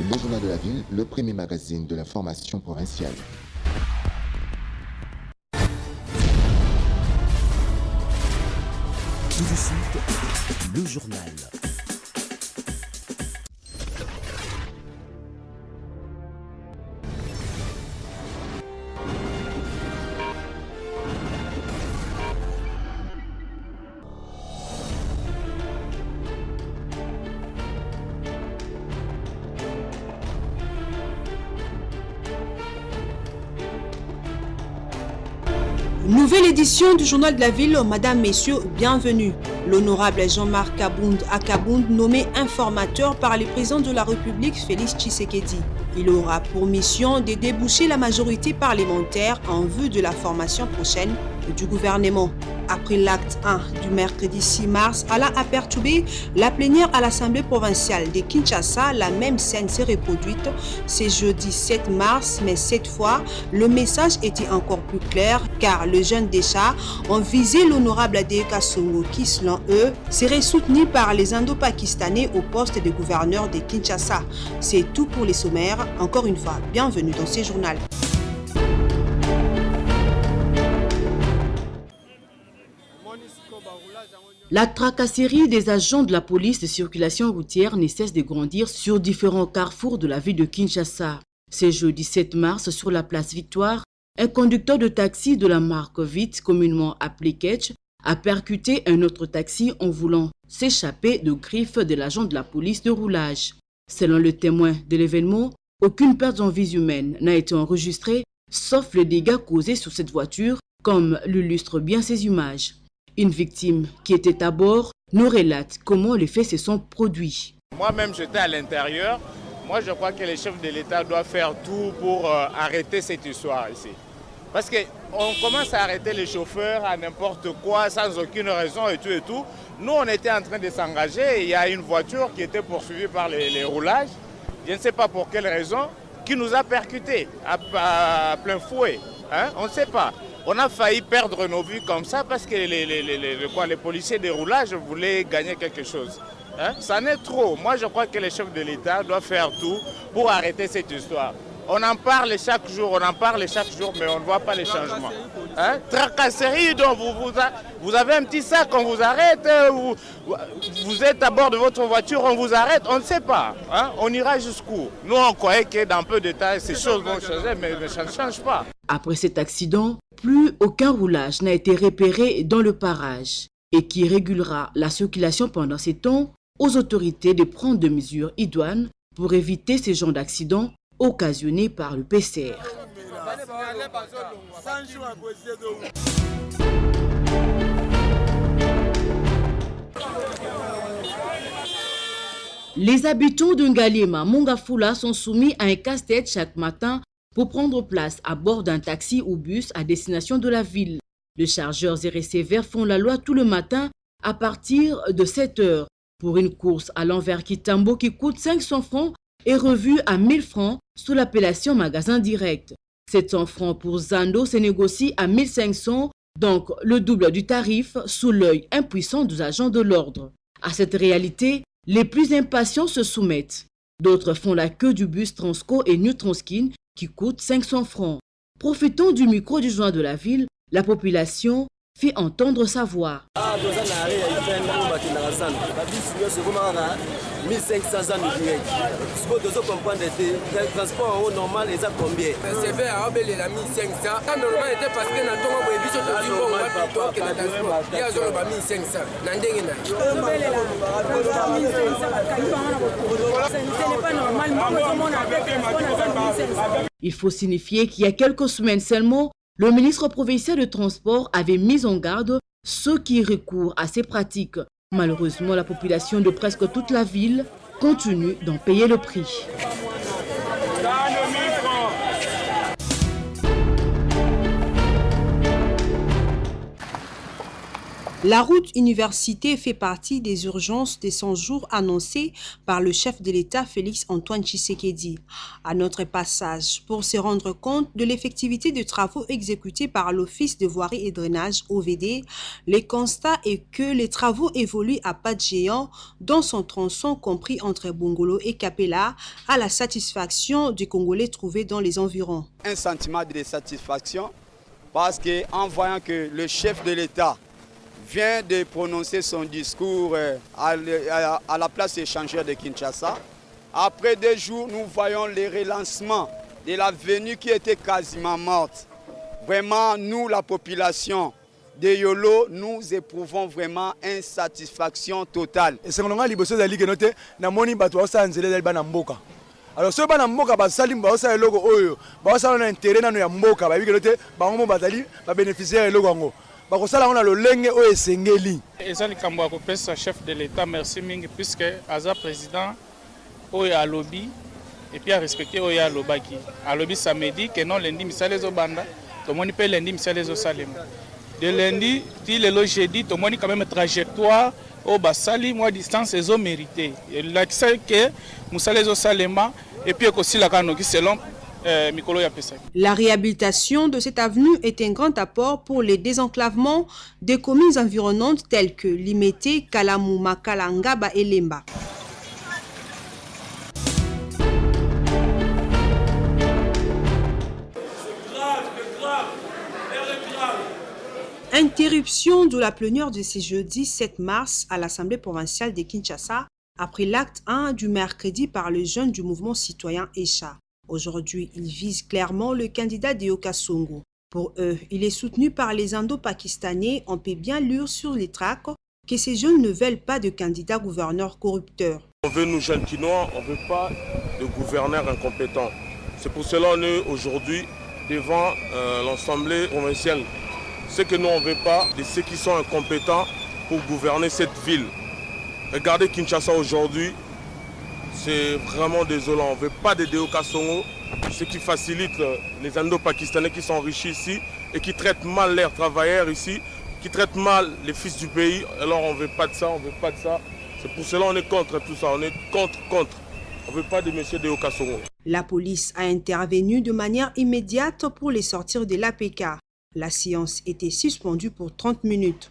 Le Journal de la Ville, le premier magazine de l'information provinciale. Tout de suite, le journal. Nouvelle édition du Journal de la Ville, Madame, Messieurs, bienvenue. L'honorable Jean-Marc Kabound Akabound, nommé informateur par le président de la République, Félix Tshisekedi. Il aura pour mission de déboucher la majorité parlementaire en vue de la formation prochaine du gouvernement. Après l'acte 1 du mercredi 6 mars, Allah a perturbé la plénière à l'Assemblée provinciale de Kinshasa. La même scène s'est reproduite ce jeudi 7 mars, mais cette fois, le message était encore plus clair car les jeunes d'Écha ont visé l'honorable Adeka Songo qui, selon eux, serait soutenu par les Indo-Pakistanais au poste de gouverneur de Kinshasa. C'est tout pour les sommaires. Encore une fois, bienvenue dans ce journal. La tracasserie des agents de la police de circulation routière ne cesse de grandir sur différents carrefours de la ville de Kinshasa. Ce jeudi 7 mars, sur la place Victoire, un conducteur de taxi de la marque Vite, communément appelé Ketch, a percuté un autre taxi en voulant s'échapper de griffes de l'agent de la police de roulage. Selon le témoin de l'événement, aucune perte en vie humaine n'a été enregistrée, sauf les dégâts causés sur cette voiture, comme l'illustrent bien ces images. Une victime qui était à bord nous relate comment les faits se sont produits. Moi-même, j'étais à l'intérieur. Moi, je crois que les chefs de l'État doivent faire tout pour arrêter cette histoire ici. Parce qu'on commence à arrêter les chauffeurs à n'importe quoi, sans aucune raison et tout. Nous, on était en train de s'engager. Il y a une voiture qui était poursuivie par les roulages. Je ne sais pas pour quelle raison, qui nous a percutés à plein fouet. Hein? On ne sait pas. On a failli perdre nos vies comme ça parce que les policiers de roulage voulaient gagner quelque chose. Hein? Ça n'est trop. Moi, je crois que les chefs de l'État doivent faire tout pour arrêter cette histoire. On en parle chaque jour, mais on ne voit pas les changements. Hein? Tracasserie, donc vous avez un petit sac, on vous arrête, vous êtes à bord de votre voiture, on vous arrête, on ne sait pas. Hein? On ira jusqu'où? Nous, on croyait que dans peu de temps, ces choses vont changer, mais ça ne change pas. Après cet accident, plus aucun roulage n'a été repéré dans le parage et qui régulera la circulation pendant ces temps aux autorités de prendre des mesures idoines pour éviter ce genre d'accidents occasionnés par le PCR. Les habitants de Ngalema, Mongafula sont soumis à un casse-tête chaque matin pour prendre place à bord d'un taxi ou bus à destination de la ville. Les chargeurs et receveurs font la loi tout le matin à partir de 7 heures. Pour une course à l'envers Kitambo qui coûte 500 francs est revue à 1000 francs sous l'appellation magasin direct. 700 francs pour Zando se négocie à 1500, donc le double du tarif sous l'œil impuissant des agents de l'ordre. À cette réalité, les plus impatients se soumettent. D'autres font la queue du bus Transco et New Transkin qui coûte 500 francs. Profitant du micro du joint de la ville, la population fit entendre sa voix. Il faut signifier qu'il y a quelques semaines seulement, le ministre provincial de Transport avait mis en garde ceux qui recourent à ces pratiques. Malheureusement, la population de presque toute la ville continue d'en payer le prix. La route université fait partie des urgences des 100 jours annoncées par le chef de l'État Félix Antoine Tshisekedi. À notre passage, pour se rendre compte de l'effectivité des travaux exécutés par l'Office de voirie et drainage OVD, le constat est que les travaux évoluent à pas de géant dans son tronçon compris entre Bongolo et Kapela à la satisfaction des Congolais trouvés dans les environs. Un sentiment de satisfaction parce qu'en voyant que le chef de l'État vient de prononcer son discours à la place échangeur de Kinshasa. Après 2 jours, nous voyons les relancements de l'avenue qui était quasiment morte. Vraiment, nous, la population de Yolo, nous éprouvons vraiment une satisfaction totale. Et c'est alors si ceux qui ont basali baosa eloko oyo baosa na intérêt na ya mboka ba bikelo bango bazali ba bénéficiaire eloko ngo bakosala on a le lenge oyo esengeli ezali kambo ko pesa chef de l'État merci mingi puisque aza président oyo a lobby et puis a respecté oyo a lobaki a lobby samedi que non lundi misale zo banda to moni pe lundi misale zo salema de lundi ti le jeudi to moni quand même trajectoire au basali moi distance ezo mérité il a dit que musale zo salema et puis aussi la kanoki selon Mikolo Yapesa. La réhabilitation de cette avenue est un grand apport pour les désenclavements des communes environnantes telles que Limete, Kalamou, Makala, Ngaba et Lemba. Interruption de la plénière de ce jeudi 7 mars à l'Assemblée provinciale de Kinshasa après l'acte 1 du mercredi par les jeunes du mouvement citoyen ECHA. Aujourd'hui, ils visent clairement le candidat Deoka Songo. Pour eux, il est soutenu par les Indo-Pakistanais. On peut bien lire sur les tracts que ces jeunes ne veulent pas de candidat gouverneur corrupteur. On veut nous jeunes Kinois, on ne veut pas de gouverneurs incompétents. C'est pour cela qu'on est aujourd'hui devant l'Assemblée provinciale. Ce que nous on ne veut pas de ceux qui sont incompétents pour gouverner cette ville. Regardez Kinshasa aujourd'hui, c'est vraiment désolant. On ne veut pas de Deoka Songo, ce qui facilite les Indo-Pakistanais qui sont enrichis ici et qui traitent mal leurs travailleurs ici, qui traitent mal les fils du pays. Alors on ne veut pas de ça, on ne veut pas de ça. C'est pour cela qu'on est contre tout ça, on est contre. On ne veut pas de M. Deoka Songo. La police a intervenu de manière immédiate pour les sortir de l'APK. La séance était suspendue pour 30 minutes.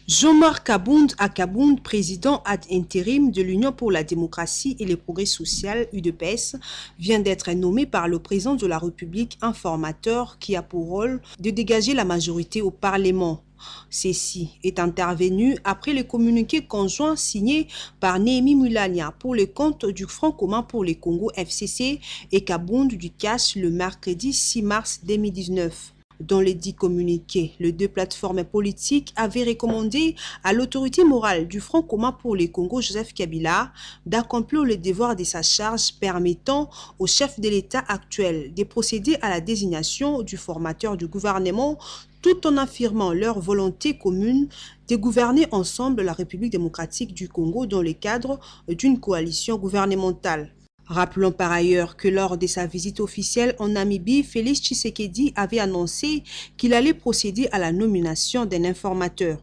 Jean-Marc Kabound, président ad intérim de l'Union pour la démocratie et le progrès social UDPS, vient d'être nommé par le président de la République informateur qui a pour rôle de dégager la majorité au Parlement. Ceci est intervenu après le communiqué conjoint signé par Néhémie Mulania pour le compte du Front commun pour le Congo FCC et Kabound du CAS le mercredi 6 mars 2019. Dans les 10 communiqués, les 2 plateformes politiques avaient recommandé à l'autorité morale du Front commun pour le Congo, Joseph Kabila, d'accomplir le devoir de sa charge permettant au chef de l'État actuel de procéder à la désignation du formateur du gouvernement tout en affirmant leur volonté commune de gouverner ensemble la République démocratique du Congo dans le cadre d'une coalition gouvernementale. Rappelons par ailleurs que lors de sa visite officielle en Namibie, Félix Tshisekedi avait annoncé qu'il allait procéder à la nomination d'un informateur.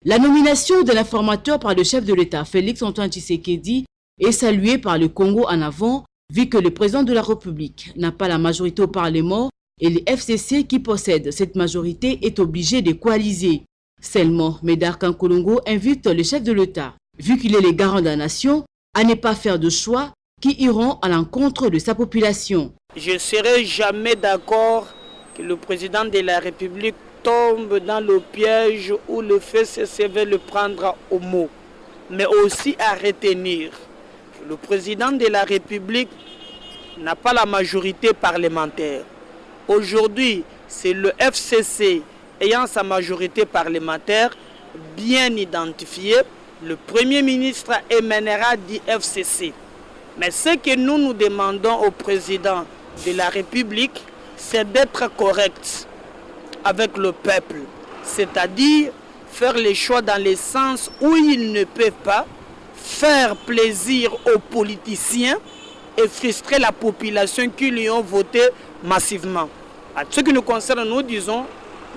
La nomination de l'informateur par le chef de l'État, Félix Antoine Tshisekedi, est saluée par le Congo en avant, vu que le président de la République n'a pas la majorité au Parlement et le FCC qui possède cette majorité est obligé de coaliser. Seulement, Médard Kankolongo invite le chef de l'État, vu qu'il est le garant de la nation, à ne pas faire de choix qui iront à l'encontre de sa population. Je ne serai jamais d'accord que le président de la République tombe dans le piège où le FCC veut le prendre au mot, mais aussi à retenir. Le président de la République n'a pas la majorité parlementaire. Aujourd'hui, c'est le FCC ayant sa majorité parlementaire bien identifiée. Le Premier ministre émènera du FCC. Mais ce que nous demandons au président de la République, c'est d'être correct avec le peuple. C'est-à-dire faire les choix dans le sens où il ne peut pas faire plaisir aux politiciens et frustrer la population qui lui ont voté massivement. À ce qui nous concerne, nous disons,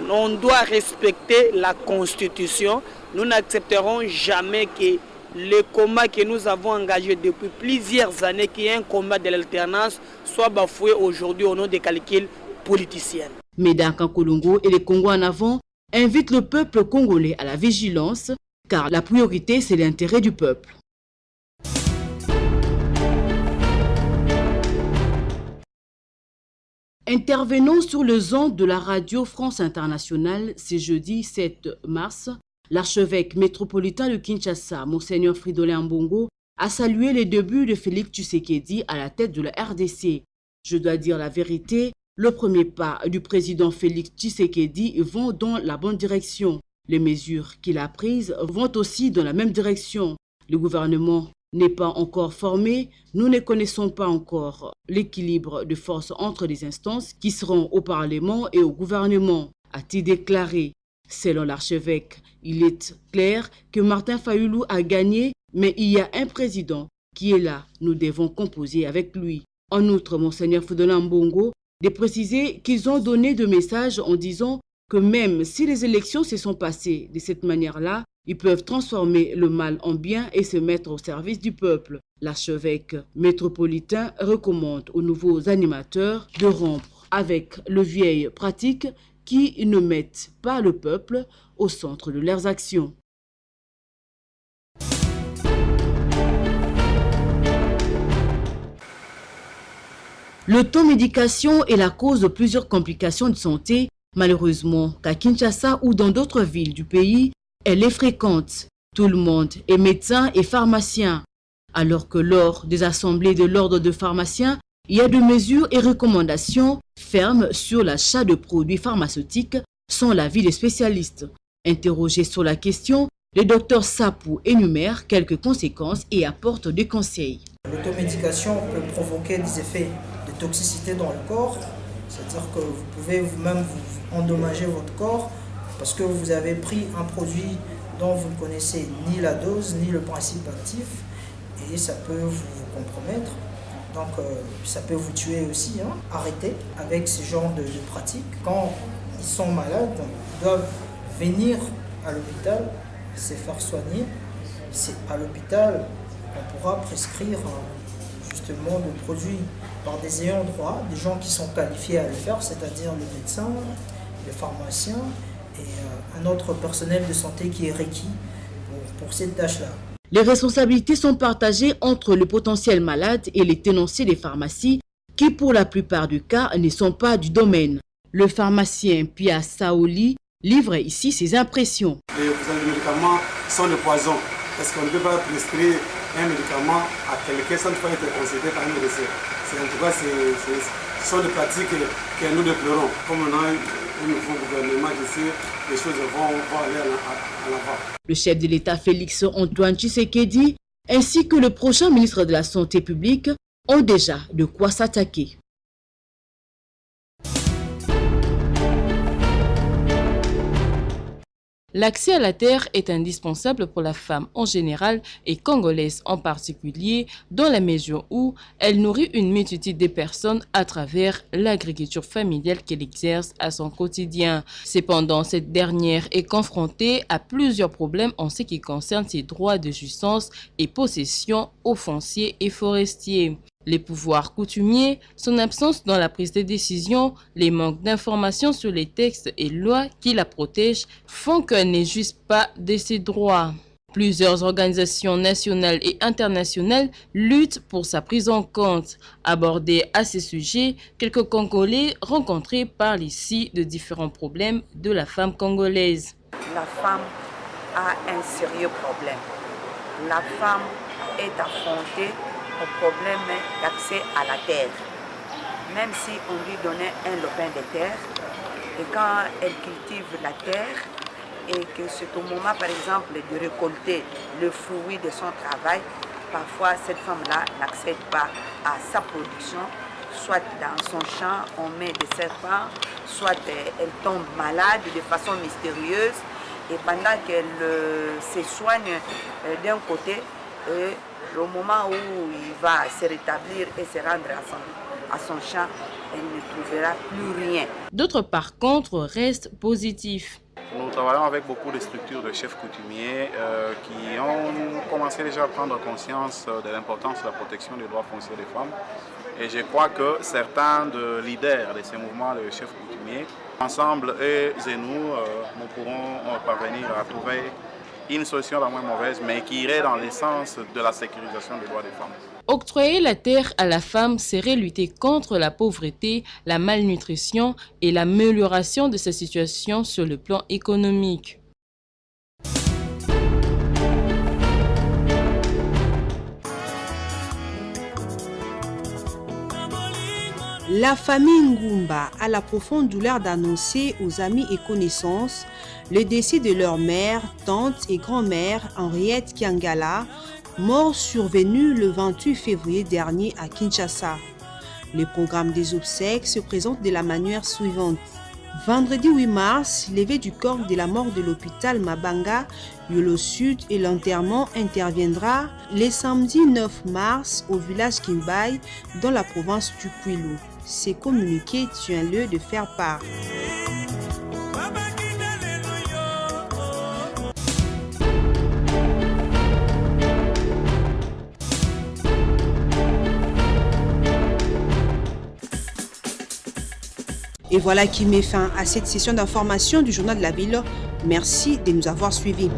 on doit respecter la Constitution. Nous n'accepterons jamais que le combat que nous avons engagé depuis plusieurs années, qui est un combat de l'alternance, soit bafoué aujourd'hui au nom des calculs politiciens. Médard Kankolongo et les Congos en avant invitent le peuple congolais à la vigilance, car la priorité, c'est l'intérêt du peuple. Intervenant sur les ondes de la radio France Internationale, ce jeudi 7 mars, l'archevêque métropolitain de Kinshasa, Monseigneur Fridolin Ambongo, a salué les débuts de Félix Tshisekedi à la tête de la RDC. Je dois dire la vérité, le premier pas du président Félix Tshisekedi vont dans la bonne direction. Les mesures qu'il a prises vont aussi dans la même direction. Le gouvernement n'est pas encore formé, nous ne connaissons pas encore l'équilibre de force entre les instances qui seront au Parlement et au gouvernement, a-t-il déclaré. Selon l'archevêque, il est clair que Martin Fayulu a gagné, mais il y a un président qui est là, nous devons composer avec lui. En outre, Monseigneur Fridolin Ambongo de préciser qu'ils ont donné de messages en disant que même si les élections se sont passées de cette manière-là, ils peuvent transformer le mal en bien et se mettre au service du peuple. L'archevêque métropolitain recommande aux nouveaux animateurs de rompre avec le vieille pratique qui ne mettent pas le peuple au centre de leurs actions. L'automédication est la cause de plusieurs complications de santé. Malheureusement, qu'à Kinshasa ou dans d'autres villes du pays, elle est fréquente. Tout le monde est médecin et pharmacien. Alors que lors des assemblées de l'ordre de pharmaciens, il y a des mesures et recommandations fermes sur l'achat de produits pharmaceutiques sans l'avis des spécialistes. Interrogé sur la question, le docteur Sapou énumère quelques conséquences et apporte des conseils. L'automédication peut provoquer des effets de toxicité dans le corps, c'est-à-dire que vous pouvez vous-même vous endommager votre corps parce que vous avez pris un produit dont vous ne connaissez ni la dose ni le principe actif et ça peut vous compromettre. Donc ça peut vous tuer aussi. Arrêtez avec ce genre de pratiques. Quand ils sont malades, ils doivent venir à l'hôpital, se faire soigner. C'est à l'hôpital qu'on pourra prescrire justement le produit par des ayants droit, des gens qui sont qualifiés à le faire, c'est-à-dire le médecin, le pharmacien et un autre personnel de santé qui est requis pour cette tâche-là. Les responsabilités sont partagées entre le potentiel malade et les tenanciers des pharmacies qui, pour la plupart du cas, ne sont pas du domaine. Le pharmacien Pia Saoli livre ici ses impressions. Les médicaments sont le poison parce qu'on ne peut pas prescrire un médicament à quelqu'un sans pas être consulté par un médecin. En tout cas, ce sont des pratiques que nous déplorons. Comme on a un nouveau gouvernement ici, les choses vont aller à l'avant. Le chef de l'État Félix Antoine Tshisekedi ainsi que le prochain ministre de la Santé publique ont déjà de quoi s'attaquer. L'accès à la terre est indispensable pour la femme en général et congolaise en particulier, dans la mesure où elle nourrit une multitude de personnes à travers l'agriculture familiale qu'elle exerce à son quotidien. Cependant, cette dernière est confrontée à plusieurs problèmes en ce qui concerne ses droits de jouissance et possession aux fonciers et forestiers. Les pouvoirs coutumiers, son absence dans la prise de décision, les manques d'informations sur les textes et lois qui la protègent font qu'elle ne jouisse pas de ses droits. Plusieurs organisations nationales et internationales luttent pour sa prise en compte. Abordés à ce sujet, quelques Congolais rencontrés parlent ici de différents problèmes de la femme congolaise. La femme a un sérieux problème. La femme est affrontée au problème d'accès à la terre. Même si on lui donnait un lopin de terre, et quand elle cultive la terre, et que c'est au moment par exemple de récolter le fruit de son travail, parfois cette femme-là n'accède pas à sa production, soit dans son champ on met des serpents, soit elle tombe malade de façon mystérieuse, et pendant qu'elle se soigne d'un côté, Et le moment où il va se rétablir et se rendre à son champ, il ne trouvera plus rien. D'autres, par contre, restent positifs. Nous travaillons avec beaucoup de structures de chefs coutumiers qui ont commencé déjà à prendre conscience de l'importance de la protection des droits fonciers des femmes. Et je crois que certains de leaders de ces mouvements de chefs coutumiers, ensemble, eux et nous pourrons parvenir à trouver une solution la moins mauvaise, mais qui irait dans le sens de la sécurisation des droits des femmes. Octroyer la terre à la femme serait lutter contre la pauvreté, la malnutrition et l'amélioration de sa situation sur le plan économique. La famille Ngumba a la profonde douleur d'annoncer aux amis et connaissances le décès de leur mère, tante et grand-mère Henriette Kiangala, mort survenue le 28 février dernier à Kinshasa. Le programme des obsèques se présente de la manière suivante. Vendredi 8 mars, levée du corps de la mort de l'hôpital Mabanga, Yolo Sud, et l'enterrement interviendra le samedi 9 mars au village Kimbai dans la province du Kwilu. Ces communiqués tient lieu de faire part. Et voilà qui met fin à cette session d'information du Journal de la Ville. Merci de nous avoir suivis.